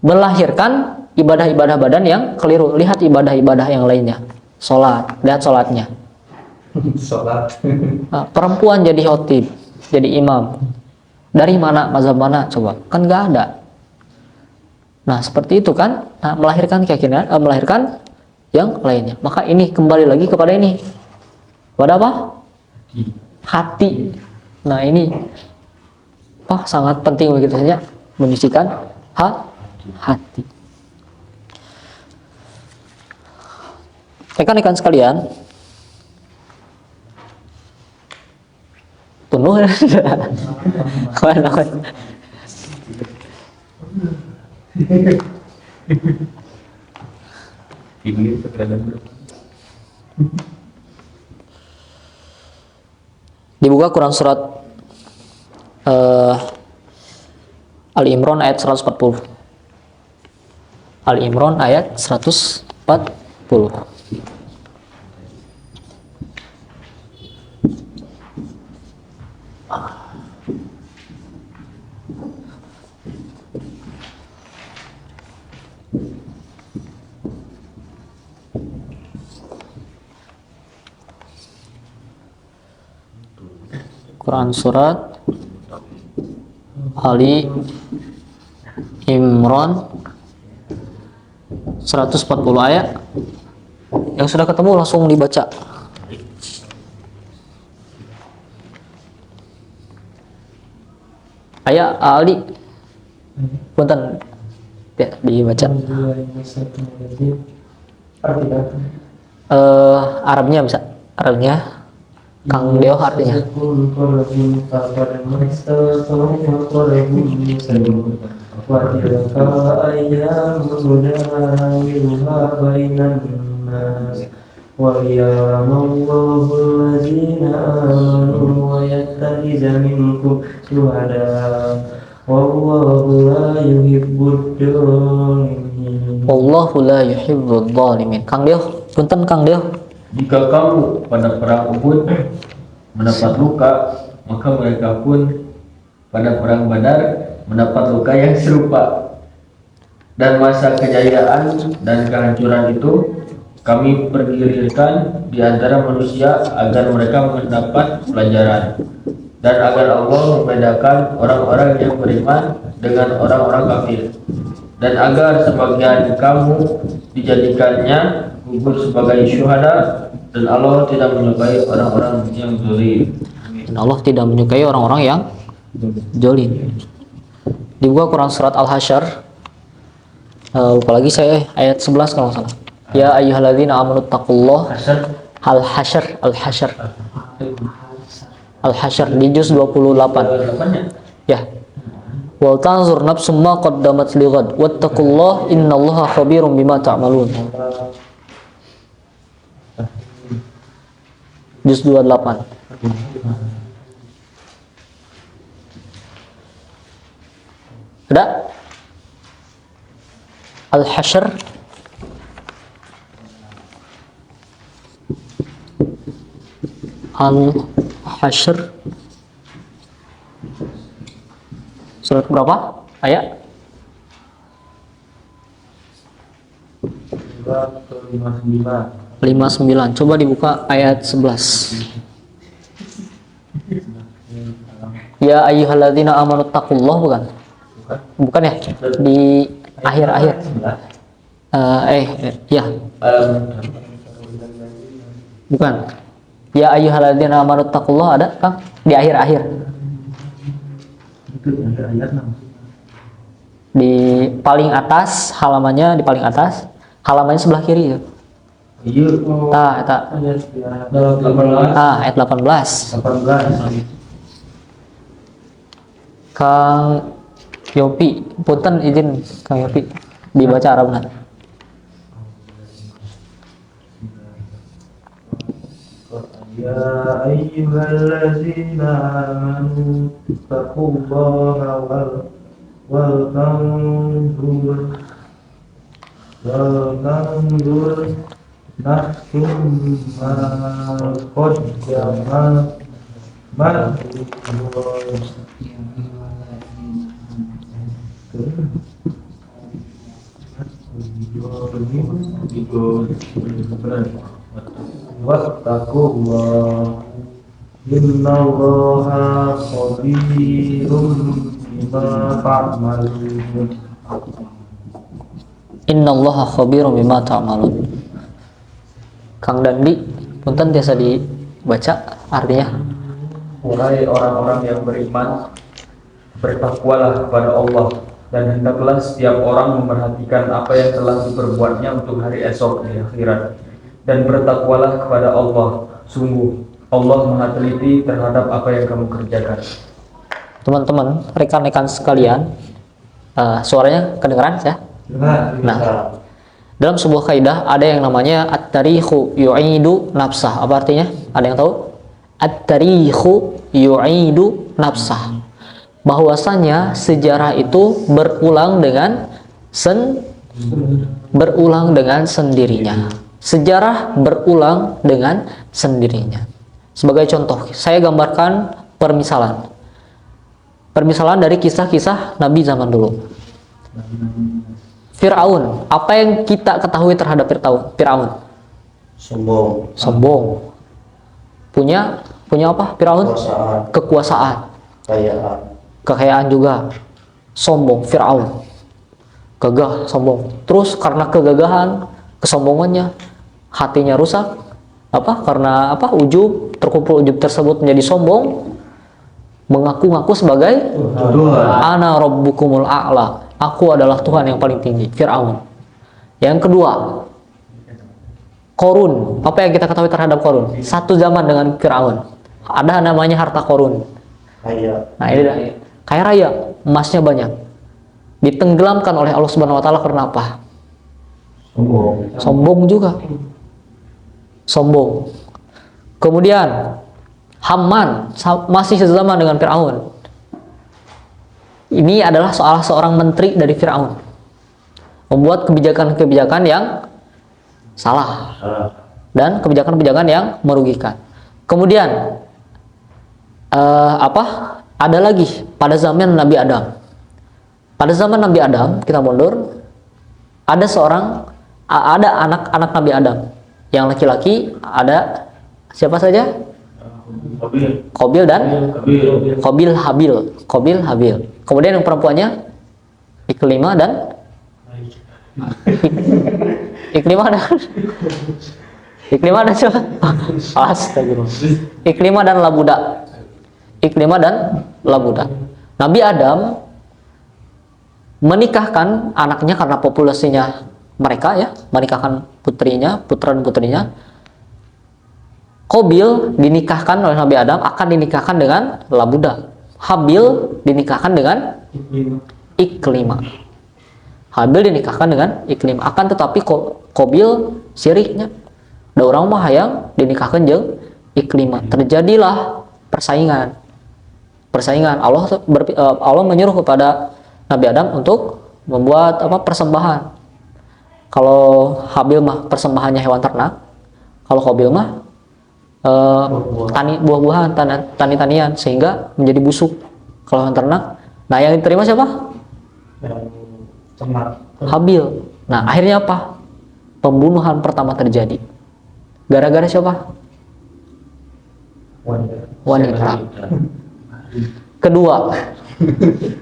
melahirkan ibadah-ibadah badan yang keliru. Lihat ibadah-ibadah yang lainnya. Sholat, lihat sholatnya. Perempuan jadi khotib, jadi imam. Dari mana, mazhab mana? Coba, kan nggak ada. Nah, seperti itu kan, melahirkan keyakinan, melahirkan yang lainnya. Maka ini kembali lagi kepada ini. Kepada apa? Hati. Nah, ini sangat penting begitu saja menyisikan hati. Rekan-rekan sekalian, penuh ya. Dibuka Quran surat Al-Imran ayat 140. Al-Imran ayat 140. Quran surat Ali Imran 140 ayat. Yang sudah ketemu langsung dibaca. Ayat Ali. Punten. Ya, dibaca. Arabnya bisa. Arabnya Kang Deo artinya. Wallahu la yuhibbul zalimin. Kang Deo, punten Kang Deo. Jika kamu pada perang Uhud mendapat luka, maka mereka pun pada perang Badar mendapat luka yang serupa. Dan masa kejayaan dan kehancuran itu kami pergilirkan di antara manusia agar mereka mendapat pelajaran, dan agar Allah membedakan orang-orang yang beriman dengan orang-orang kafir, dan agar sebagian kamu dijadikannya gugur sebagai syuhada, dan Allah tidak menyukai orang-orang yang zalim. Dan Allah tidak menyukai orang-orang yang zalim. Dibuka Quran surat Al-Hasyr. Lupa lagi saya ayat 11 kalau nggak salah. Ya ayyuhalladzina amanu taqullah. Al-Hasyr, Al-Hasyr. Al-Hasyr di juz 28. Ya. Wal tanzur nafsum ma qaddamat lighad wattaqullaha innallaha khabirum bima ta'malun. Juz 28. Ada? Al-Hasyr. Al-Hasyr. Surat berapa? Ayat? 59. Coba dibuka ayat 11. Ya ayyuhalladzina amanu taqullah, bukan? Bukan ya? Di akhir-akhir. Ya. Bukan. Ya ayyuhalladzina amanu taqullah ada, Kang? Di akhir-akhir. Di paling atas halamannya, di paling atas. Halamannya sebelah kiri ya. Ayat 18. Kang Yopi, punten izin Kang Yopi dibaca Arabna. Ya ayyuhallazina amanu taqullaha wal tanzur nafsum ma qaddamat wattaqullah innallaha khabirum bima ta'malun. Innallaha khabirum bima ta'malun. Kang Dandi, punten biasa dibaca artinya. Wahai orang-orang yang beriman, bertakwalah kepada Allah, dan hendaklah setiap orang memperhatikan apa yang telah diperbuatnya untuk hari esok di akhirat. Dan bertakwalah kepada Allah, sungguh Allah Maha teliti terhadap apa yang kamu kerjakan. Teman-teman, rekan-rekan sekalian, suaranya kedengeran ya? Nah, dalam sebuah kaidah ada yang namanya at-tarikhu yu'idu nafsah. Apa artinya? Ada yang tahu? At-tarikhu yu'idu nafsah. Bahwasanya sejarah itu berulang dengan sendirinya. Sejarah berulang dengan sendirinya. Sebagai contoh, saya gambarkan permisalan. Permisalan dari kisah-kisah Nabi zaman dulu. Fir'aun, apa yang kita ketahui terhadap Fir'aun? Sombong. Punya apa Fir'aun? Kekuasaan. Kekayaan juga. Sombong Fir'aun. gagah, sombong. Terus karena kegagahan, kesombongannya, hatinya rusak. Karena ujub, terkumpul ujub tersebut menjadi sombong, mengaku-ngaku sebagai ana rabbukumul a'la, aku adalah Tuhan yang paling tinggi. Fir'aun. Yang kedua, Korun. Apa yang kita ketahui terhadap Korun? Satu zaman dengan Fir'aun. Ada namanya harta Korun. Nah, ini dah. Kaya raya, emasnya banyak. Ditenggelamkan oleh Allah Subhanahu wa taala karena apa? Sombong juga. Sombong. Kemudian Haman, masih sezaman dengan Fir'aun. Ini adalah salah seorang menteri dari Fir'aun, membuat kebijakan-kebijakan yang salah dan kebijakan-kebijakan yang merugikan. Kemudian ada lagi pada zaman Nabi Adam. Pada zaman Nabi Adam, kita mundur, ada anak-anak Nabi Adam. Yang laki-laki ada siapa saja? Qabil dan Qabil Habil. Kemudian yang perempuannya Iklimah dan siapa? Astagfirullah. Iklimah dan Labuda. Nabi Adam menikahkan anaknya karena populasinya mereka, ya, menikahkan putra dan putrinya. Qabil dinikahkan oleh Nabi Adam akan dinikahkan dengan Labuda. Habil dinikahkan dengan Iklimah. Habil dinikahkan dengan Iklimah. Akan tetapi Qabil siriknya. Da orang mah hayang dinikahkan jeung Iklimah. Terjadilah persaingan. Allah menyuruh kepada Nabi Adam untuk membuat persembahan. Kalau Habil mah persembahannya hewan ternak, kalau Qabil mah buah-buahan, tani-tanian, sehingga menjadi busuk kalau hewan ternak. Nah, yang diterima siapa? Habil. Nah, akhirnya apa? Pembunuhan pertama terjadi. Gara-gara siapa? Wanita. Kedua,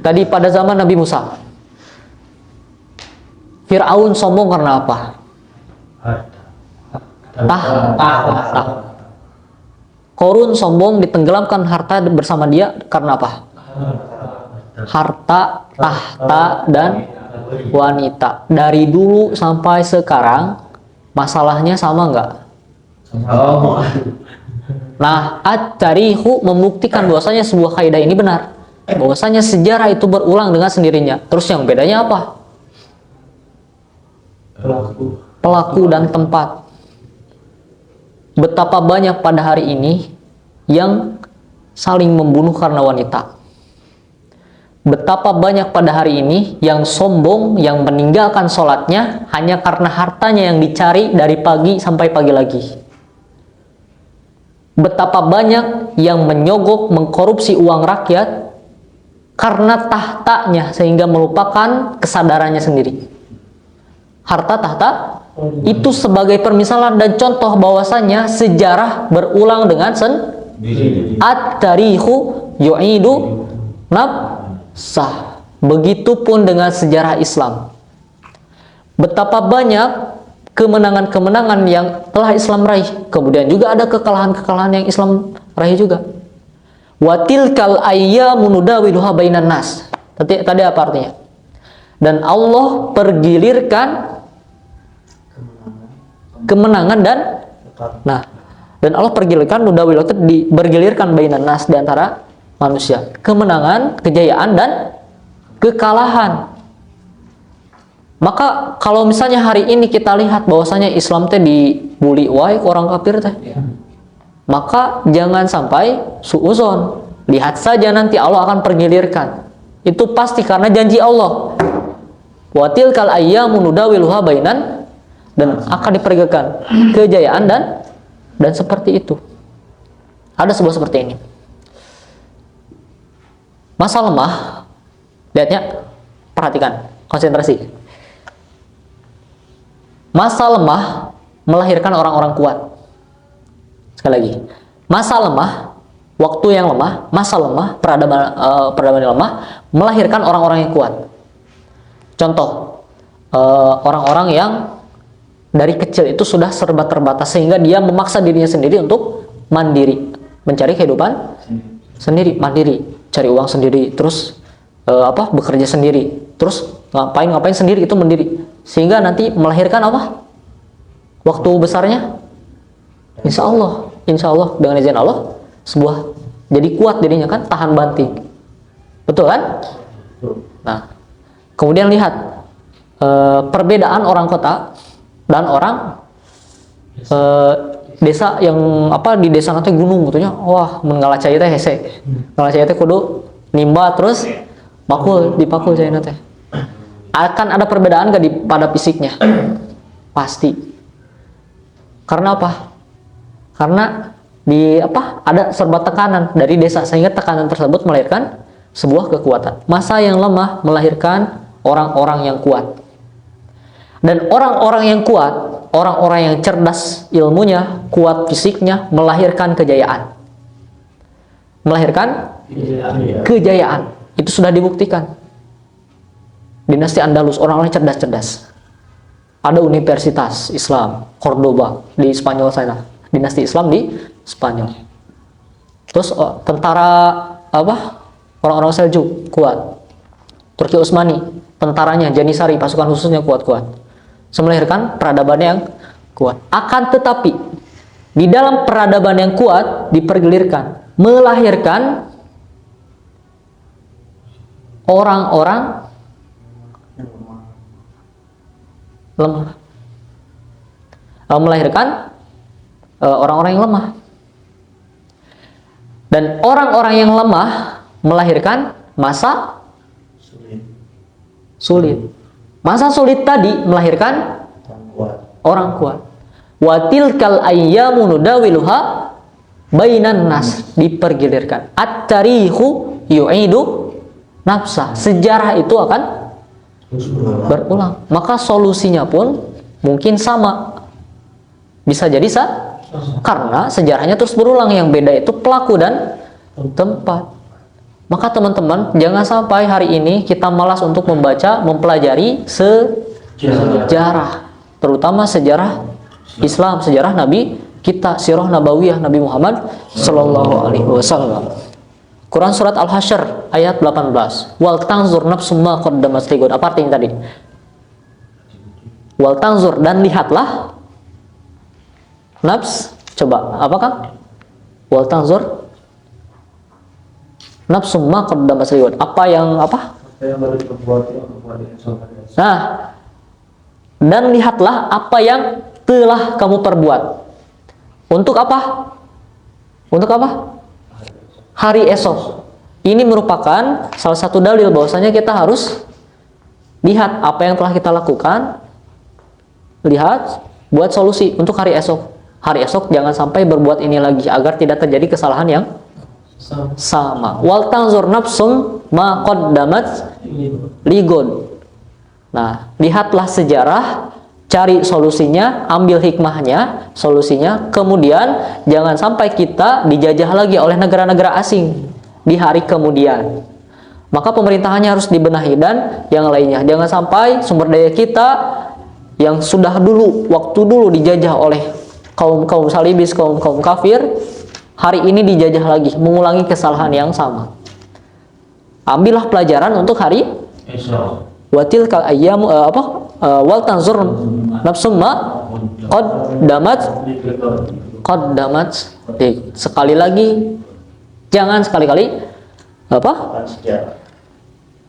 tadi pada zaman Nabi Musa, Fir'aun sombong karena apa? Tahta. Korun sombong, ditenggelamkan harta bersama dia karena apa? Harta, tahta, dan wanita. Dari dulu sampai sekarang masalahnya sama nggak? Nah, at-tarihu membuktikan bahwasanya sebuah kaidah ini benar, bahwasanya sejarah itu berulang dengan sendirinya. Terus yang bedanya apa? Pelaku dan tempat. Betapa banyak pada hari ini yang saling membunuh karena wanita. Betapa banyak pada hari ini yang sombong, yang meninggalkan sholatnya hanya karena hartanya yang dicari dari pagi sampai pagi lagi. Betapa banyak yang menyogok, mengkorupsi uang rakyat karena tahtanya, sehingga melupakan kesadarannya sendiri. Harta tahta itu sebagai permisalan dan contoh bahwasanya sejarah berulang dengan at-tarihu yu'idu nafsah. Begitupun dengan sejarah Islam. Betapa banyak kemenangan-kemenangan yang telah Islam raih, kemudian juga ada kekalahan-kekalahan yang Islam raih juga. Wa tilkal ayyamu nudawiluha bainan nas. Tadi apa artinya? Dan Allah pergilirkan kemenangan dan Allah pergilirkan bergilirkan bainan nas, di antara manusia, kemenangan, kejayaan dan kekalahan. Maka kalau misalnya hari ini kita lihat bahwasanya Islam teh dibuli wae orang kafir teh, maka jangan sampai suuzon. Lihat saja nanti Allah akan pergilirkan. Itu pasti karena janji Allah. Wa tilkal ayyamu nudawiluha bainan, dan akan dipergilirkan kejayaan dan seperti itu. Ada sebuah seperti ini. Masa lemah, lihatnya, perhatikan, konsentrasi. Masa lemah melahirkan orang-orang kuat. Sekali lagi, masa lemah, waktu yang lemah, masa lemah, peradaban yang lemah melahirkan orang-orang yang kuat. Contoh, orang-orang yang dari kecil itu sudah serba terbatas sehingga dia memaksa dirinya sendiri untuk mandiri, mencari kehidupan sendiri, mandiri, cari uang sendiri, terus bekerja sendiri, terus ngapain sendiri, itu mandiri, sehingga nanti melahirkan apa? Waktu besarnya, insya Allah dengan izin Allah sebuah jadi kuat dirinya kan, tahan banting, betul kan? Nah, kemudian lihat perbedaan orang kota dan orang desa yang di desa nanti gunung gitunya, wah mengalacai teh hese, ngalacai teh kudu nimba terus dipakul cai teh. Akan ada perbedaan gak pada fisiknya? Pasti. Karena apa? Karena ada serba tekanan dari desa, sehingga tekanan tersebut melahirkan sebuah kekuatan. Masa yang lemah melahirkan orang-orang yang kuat. Dan orang-orang yang kuat, orang-orang yang cerdas ilmunya, kuat fisiknya, melahirkan kejayaan. Melahirkan kejayaan. Itu sudah dibuktikan. Dinasti Andalus, orang-orang cerdas-cerdas. Ada universitas Islam, Cordoba di Spanyol sana. Dinasti Islam di Spanyol. Terus tentara orang-orang Seljuk kuat. Turki Utsmani, tentaranya Janisari, pasukan khususnya kuat-kuat. Melahirkan peradaban yang kuat. Akan tetapi di dalam peradaban yang kuat dipergulirkan, melahirkan orang-orang lemah, melahirkan orang-orang yang lemah, dan orang-orang yang lemah melahirkan masa sulit. Masa sulit tadi melahirkan orang kuat. Wa tilkal ayyamu nudawiluha bainan nas, dipergilirkan. At-tarihu yu'idu nafsa, sejarah itu akan berulang. Maka solusinya pun mungkin sama, bisa jadi karena sejarahnya terus berulang. Yang beda itu pelaku dan tempat. Maka teman-teman, jangan sampai hari ini kita malas untuk mempelajari sejarah, terutama sejarah Islam, sejarah Nabi kita, sirah nabawiyah Nabi Muhammad Sallallahu Alaihi Wasallam. Quran surat Al-Hasyr ayat 18. Wal tanzur nafsum ma qaddamat lighad. Apa artinya tadi? Wal tanzur, dan lihatlah nafs. Coba apakah? Wal tanzur nafsum ma qaddamat lighad. Apa yang baru diperbuat esok hari. Nah, dan lihatlah apa yang telah kamu perbuat. Untuk apa? Untuk apa? Hari esok. Ini merupakan salah satu dalil bahwasanya kita harus lihat apa yang telah kita lakukan, lihat, buat solusi untuk hari esok. Hari esok jangan sampai berbuat ini lagi, agar tidak terjadi kesalahan yang sama. Wal tanzur nafsum ma qaddamat lighad. Nah, lihatlah sejarah, cari solusinya, ambil hikmahnya, solusinya. Kemudian jangan sampai kita dijajah lagi oleh negara-negara asing di hari kemudian. Maka pemerintahannya harus dibenahi, dan yang lainnya. Jangan sampai sumber daya kita yang sudah waktu dulu dijajah oleh kaum salibis, kaum kafir, hari ini dijajah lagi, mengulangi kesalahan yang sama. Ambillah pelajaran untuk hari esok. Watil kal ayyamu wal tanzur nafsum ma qaddamat. Sekali lagi, jangan sekali-kali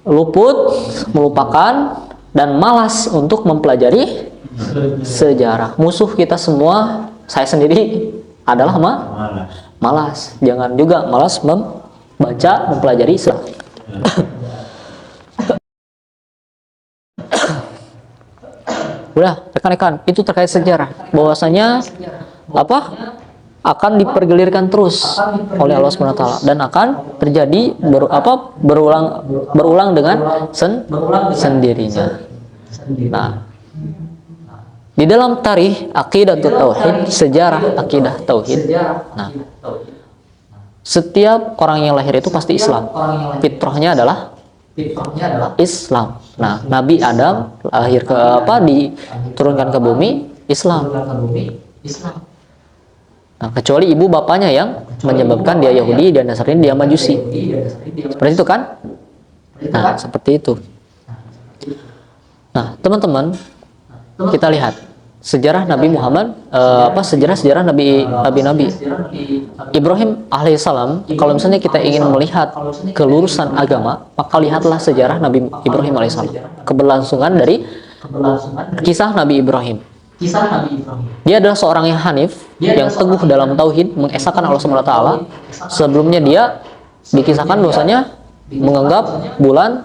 luput, melupakan, dan malas untuk mempelajari sejarah. Musuh kita semua, saya sendiri, adalah malas. Jangan juga malas membaca, mempelajari sejarah. Udah, rekan-rekan, itu terkait sejarah, bahwasanya akan dipergelirkan terus oleh Allah SWT, dan akan terjadi berulang dengan sendirinya. Nah, di dalam tarikh akidah tauhid, sejarah akidah tauhid, nah, setiap orang yang lahir itu pasti Islam. Fitrahnya adalah fitrahnya adalah Islam. Nah, Nabi Adam lahir ke diturunkan ke bumi Islam. Nah, kecuali ibu bapaknya yang menyebabkan dia Yahudi dan Nasrani, dia Majusi. Seperti itu kan? Nah, seperti itu. Nah, teman-teman, kita lihat sejarah Nabi Muhammad, sejarah Nabi Ibrahim alaihissalam. Kalau misalnya kita ingin melihat kelurusan agama, maka lihatlah sejarah Nabi Ibrahim alaihissalam, keberlangsungan dari kisah Nabi Ibrahim. Dia adalah seorang yang hanif, yang teguh dalam tauhid, mengesahkan Allah SWT. Sebelumnya dia dikisahkan dosanya menganggap bulan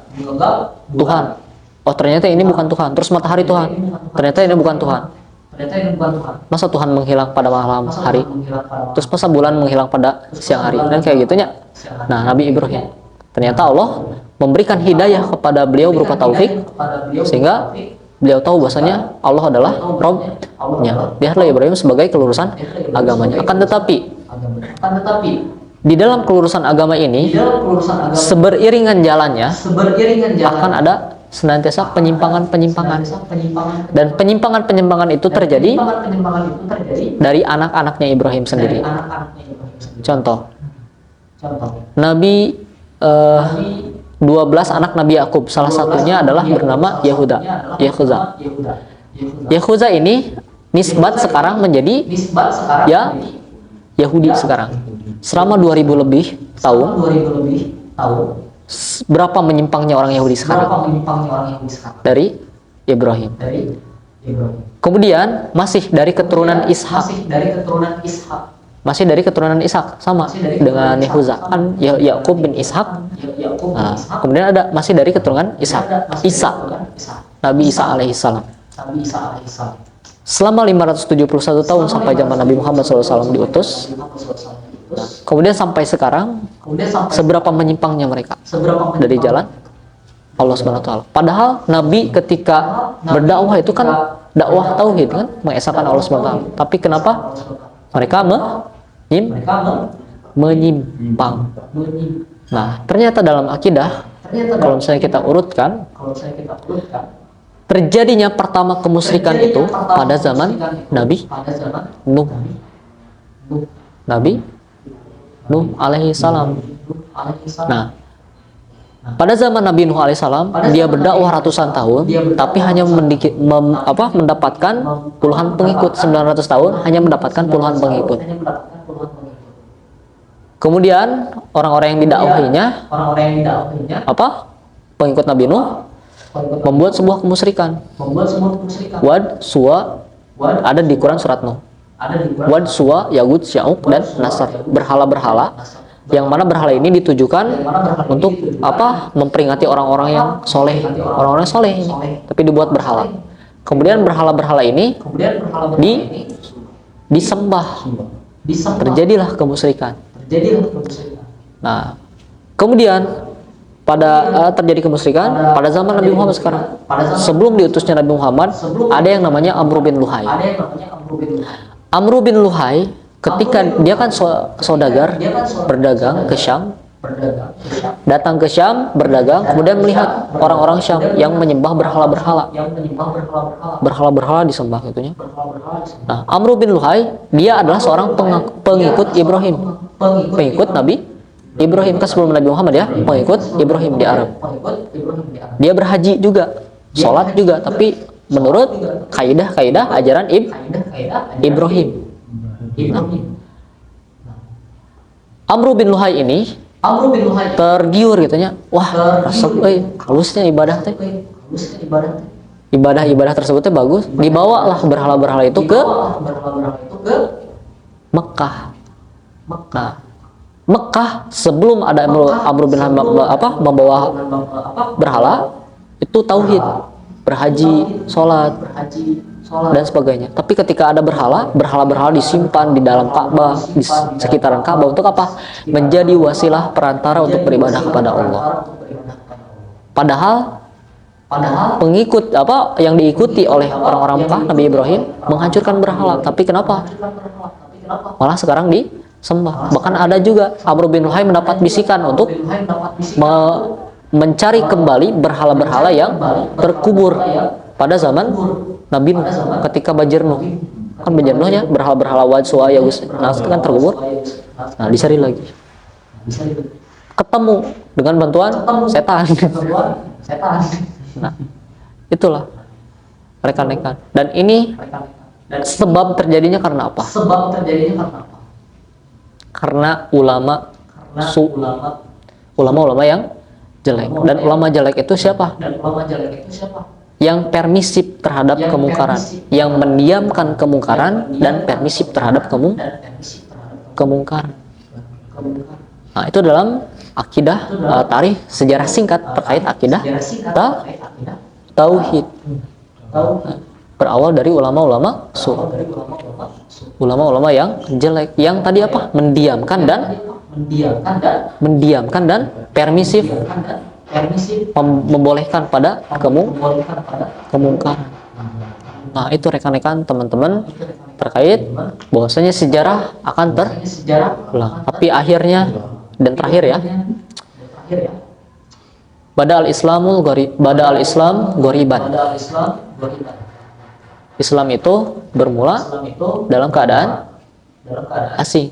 Tuhan. Oh, ternyata ini bukan Tuhan. Terus matahari Tuhan. Ternyata ini bukan Tuhan. Masa Tuhan menghilang pada malam hari? Terus masa bulan menghilang pada siang hari? Dan kayak gitunya. Nah, Nabi Ibrahim, ternyata Allah memberikan hidayah kepada beliau berupa taufik, sehingga beliau tahu bahasanya Allah adalah Rabb-nya. Lihatlah Ibrahim sebagai kelurusan agamanya. Akan tetapi di dalam kelurusan agama ini, seberiringan jalannya akan ada senantiasa penyimpangan-penyimpangan. Dan penyimpangan-penyimpangan itu terjadi dari anak-anaknya Ibrahim sendiri. Contoh, Nabi 12 anak Nabi Yakub, salah satunya adalah bernama Yahuda. Yahuda ini nisbat sekarang menjadi Yahudi sekarang. Selama 2000 lebih tahun, berapa menyimpangnya orang Yahudi sekarang? Dari Ibrahim. Kemudian masih dari keturunan Ishak. Masih dari keturunan Ishak, sama dengan Yahuza, kan Yakub bin Ishak. Nah, kemudian ada masih dari keturunan Ishak, Nabi Isa alaihissalam. Selama 571 tahun sampai zaman Nabi Muhammad SAW diutus. Kemudian sampai sekarang, seberapa menyimpangnya mereka dari jalan Allah SWT. Padahal Nabi ketika berdakwah itu kan dakwah tauhid, kan, mengesahkan Allah SWT. Tapi kenapa mereka menyimpang? Nah, ternyata dalam akidah, kalau misalnya kita urutkan, terjadinya pertama kemusyrikan itu pada zaman Nabi Nuh. Nabi Nuh alaihissalam. Nah, pada zaman Nabi Nuh alaihissalam, dia berdakwah ratusan tahun, tapi hanya mendapatkan puluhan pengikut. 900 tahun hanya mendapatkan puluhan pengikut. Kemudian orang-orang yang didakwahinya, pengikut Nabi Nuh, membuat sebuah kemusyrikan. Wad, Suwa, ada di Quran surat Nuh. Wad, Suwa, Yagud, Sya'uq, dan Nasr, berhala-berhala, yang mana berhala ini ditujukan untuk memperingati orang-orang yang soleh, orang-orang soleh ini, tapi dibuat berhala. Kemudian berhala-berhala ini disembah, terjadilah kemusyrikan. Nah, kemudian terjadi kemusyrikan pada zaman Nabi Muhammad sekarang. Sebelum diutusnya Nabi Muhammad, ada yang namanya Amr bin Luhai. Amr bin Luhai, ketika dia kan saudagar, berdagang ke Syam, datang ke Syam berdagang, kemudian melihat orang-orang Syam yang menyembah berhala-berhala. Berhala-berhala disembah gitunya. Nah, Amr bin Luhai, dia adalah seorang pengikut Ibrahim, pengikut Nabi Ibrahim, kan sebelum Nabi Muhammad ya, pengikut Ibrahim di Arab. Dia berhaji juga, sholat juga, tapi menurut kaidah-kaidah ajaran Ibrahim. Nah, Amr bin Luhai ini tergiur gitunya, wah, halusnya ibadah teh. Ibadah tersebutnya bagus. Dibawalah berhala-berhala itu ke Mekah. Nah, Mekah sebelum ada Amr bin Luhai membawa berhala, itu tauhid, berhaji, sholat, dan sebagainya. Tapi ketika ada berhala disimpan di dalam Ka'bah, di sekitaran Ka'bah, untuk apa? Menjadi wasilah perantara untuk beribadah kepada Allah. Padahal pengikut yang diikuti oleh orang-orang Mekah, Nabi Ibrahim, menghancurkan berhala. Tapi kenapa? Malah sekarang disembah. Bahkan ada juga Amr bin Luhai mendapat bisikan untuk mencari kembali berhala-berhala yang terkubur pada zaman Nabi Nuh ketika Banjir Nuh. Kan Banjir Nuh ya, berhala-berhala Wad, Suwa, Yagus, nah itu kan terkubur. Nah, dicari lagi. Ketemu dengan bantuan setan. Nah, itulah rekan-rekan. Dan ini sebab terjadinya karena apa? Karena ulama-ulama yang jelek. Dan ulama jelek itu siapa? Yang permisif terhadap kemungkaran, yang mendiamkan kemungkaran dan permisif terhadap kemungkaran. Nah, itu dalam akidah tarikh sejarah singkat terkait akidah tauhid. Berawal dari ulama-ulama ulama-ulama yang jelek, yang tadi apa? Mendiamkan dan permisif, membolehkan pada kemungkaran. Nah, itu rekan-rekan teman-teman terkait bahwasanya sejarah akan terulang. Tapi akhirnya dan terakhir ya, bada al-Islam ghoriban. Islam itu bermula dalam keadaan asing.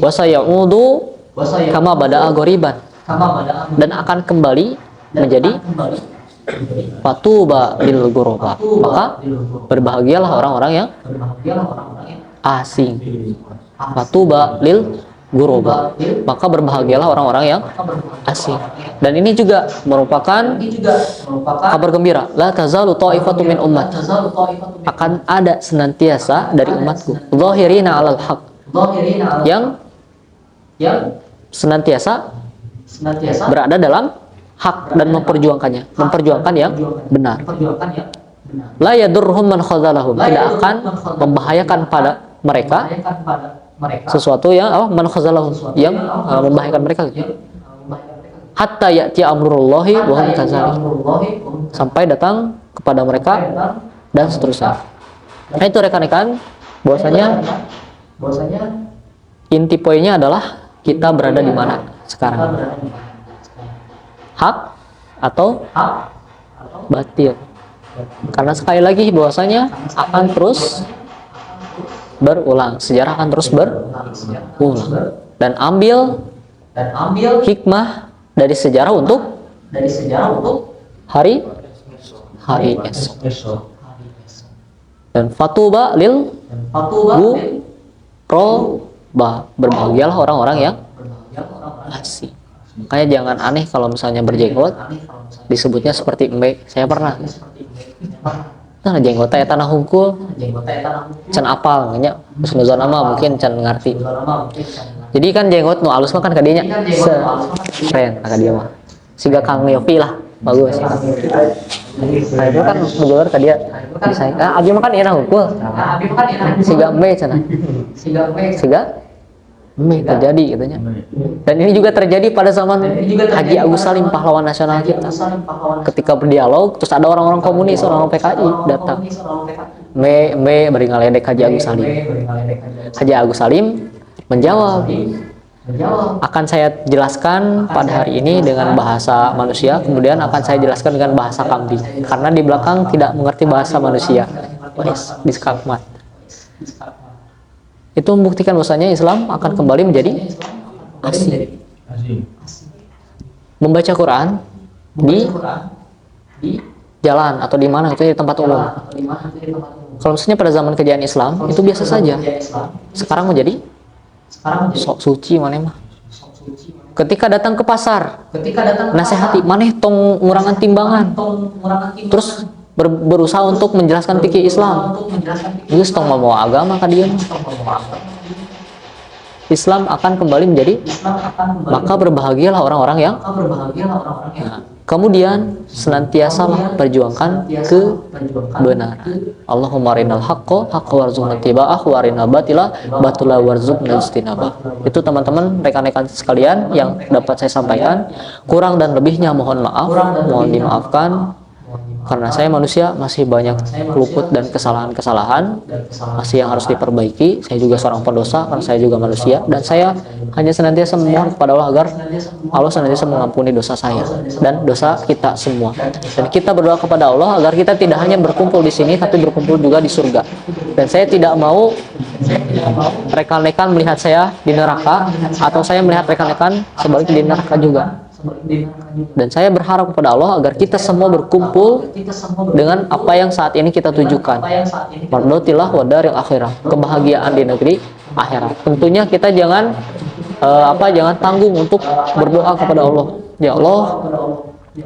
Wa sayaudu kama bada'a ghoriban. Dan akan kembali menjadi fatuba lil ghuraba. Maka berbahagialah orang-orang yang asing. Fatuba lil ghuraba. Maka berbahagialah orang-orang yang asing. Dan ini juga merupakan kabar gembira. La tazalu ta'ifatu min ummati. Akan ada senantiasa dari umatku zahirina 'alal haq. Yang senantiasa berada dalam hak dan memperjuangkan yang benar. La yadurruhum man khazalahum. Tidak akan membahayakan pada mereka sesuatu yang man khazalahum, yang membahayakan mereka. Hatta ya'ti amrullahi wa hum kadzalik. Sampai datang kepada mereka dan seterusnya. Nah, itu rekan-rekan bahwasanya inti poinnya adalah kita berada di mana sekarang. Hak atau batil. Karena sekali lagi bahwasanya akan terus berulang, sejarah akan terus berulang. Dan ambil hikmah dari sejarah untuk hari esok. Dan fatuba lil ghuraba. Berbahagialah orang-orang yang asing. Makanya jangan aneh kalau misalnya berjenggot disebutnya seperti embe. Saya pernah. Nah, jenggotnya tanah hungkul. Can apal nya. Husnuzon nama mungkin can ngerti. Jadi kan jenggot nu alus mah kan kadinya keren ka dia mah. Siga Kang Yofi lah, bagus. Nah, itu kan bener ka dia. Bisa abi mah kan enak hungkul. Siga embe cenah. Siga embe terjadi katanya. Dan ini juga terjadi pada zaman Haji Agus Salim, pahlawan nasional kita. Ketika berdialog, terus ada orang-orang komunis, orang PKI datang. Me bari ngaledek Haji Agus Salim. Haji Agus Salim menjawab, akan saya jelaskan pada hari ini dengan bahasa manusia, kemudian akan saya jelaskan dengan bahasa kambing, karena di belakang tidak mengerti bahasa manusia. Wes, diskakmat. Itu membuktikan bahwasanya Islam akan kembali menjadi asing. Membaca Quran di jalan atau di mana, itu di tempat umum. Kalau misalnya pada zaman kejayaan Islam itu biasa saja. Sekarang menjadi sok suci maneh mah. Ketika datang ke pasar, nasihati maneh tong ngurangan timbangan. Terus berusaha untuk menjelaskan fikih Islam. Geus tong mau agama ka dieu. Islam akan kembali menjadi, maka berbahagialah orang-orang yang kemudian senantiasa perjuangkan kebenaran. Allahumma arinal haqqo haqqo warzuqna ittiba'ah wa arinal batila batila warzuqna ijtinabah. Itu teman-teman, rekan-rekan sekalian yang dapat saya sampaikan. Kurang dan lebihnya mohon maaf, mohon dimaafkan. Karena saya manusia, masih banyak luput dan kesalahan-kesalahan, masih yang harus diperbaiki. Saya juga seorang pendosa, karena saya juga manusia, dan saya hanya senantiasa memohon kepada Allah agar Allah senantiasa mengampuni dosa saya dan dosa kita semua. Dan kita berdoa kepada Allah agar kita tidak hanya berkumpul di sini, tapi berkumpul juga di surga. Dan saya tidak mau rekan-rekan melihat saya di neraka, atau saya melihat rekan-rekan sebaliknya di neraka juga. Dan saya berharap kepada Allah agar kita semua berkumpul dengan apa yang saat ini kita tujukan, mardotillah wa daril akhirah, kebahagiaan di negeri akhirat. Tentunya kita jangan jangan tanggung untuk berdoa kepada Allah. Ya Allah,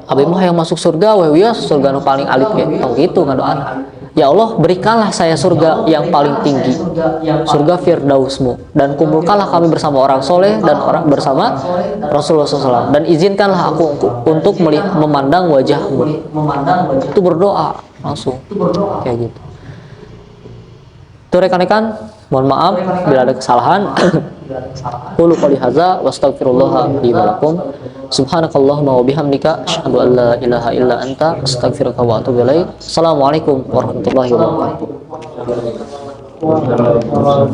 abi mah yang masuk surga, wewe surga nu paling alit gitu ngadoan. Ya Allah, berikanlah saya surga yang paling tinggi, surga Firdausmu, dan kumpulkanlah kami bersama orang soleh dan orang bersama Rasulullah SAW, dan izinkanlah aku untuk memandang wajahmu. Itu berdoa langsung kayak gitu. Itu rekan-rekan, mohon maaf bila ada kesalahan. Qulu qouli hadza wastaghfirullah li wa lakum. Subhanakallahumma wa bihamdika asyhadu an la ilaha illa anta astaghfiruka wa atubu ilaik. Assalamualaikum warahmatullahi wabarakatuh. Waalaikumsalam.